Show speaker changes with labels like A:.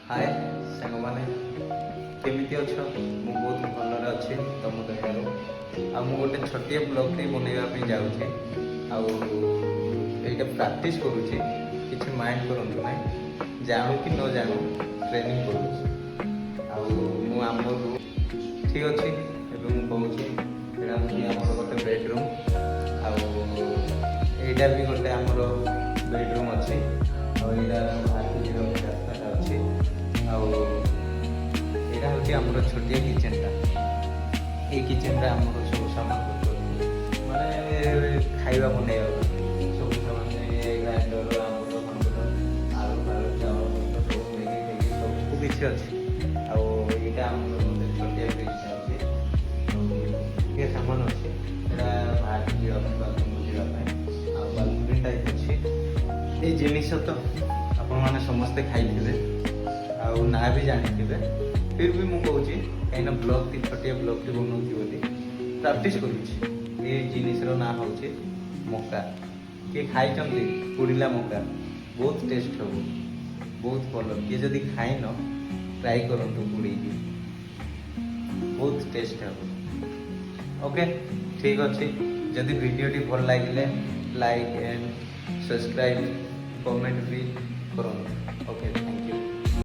A: हाय सांग मैंने केमी अछ मु बहुत भलरे अच्छी तुम दयालु आ मु गोटे छोटिया ब्लॉग बनवाई जाऊँगी आईटा प्राक्ट करुँची कि माइंड करूँ ना जानू कि न जानू ट्रेनिंग करुँची आमर ठीक अच्छे कहूँ यहाँ गोटे बेडरूम आईटा भी गोटे आमर बेडरूम अच्छी रास्ता अच्छी यहाँ हूँ आमर छोटिया किचेनटा ये किचेनटा आम सब सामान माने खाଇବା बनेगा सब सामान ग्राइंडर आमर फामर आलू फालू चावल सब किसी अच्छी आईटा आम गोटे छोटिया फ्रिज अच्छी ये सामान अच्छी बाहर बाथरूम जावाई बालकनी टाइप अच्छी ये जिनिस तो आपण मैंने समस्ते खाई ना भी जानी फिर भी मुझे कहूँ कहीं ब्लॉग टी छोटिया ब्लॉग टी बनाऊँगी बोली प्राक्ट करुँची ये जिनिसर ना हूँ मका किए खाई पुड़िला मका बहुत टेस्ट हम बहुत भल किए जदि खाइन ट्राई करूँ पुड़ी बहुत टेस्ट हम ओके ठीक अच्छे जदि वीडियोटी भल लगे लाइक एंड सब्सक्राइब कमेंट भी करूँ ओके थैंक यू।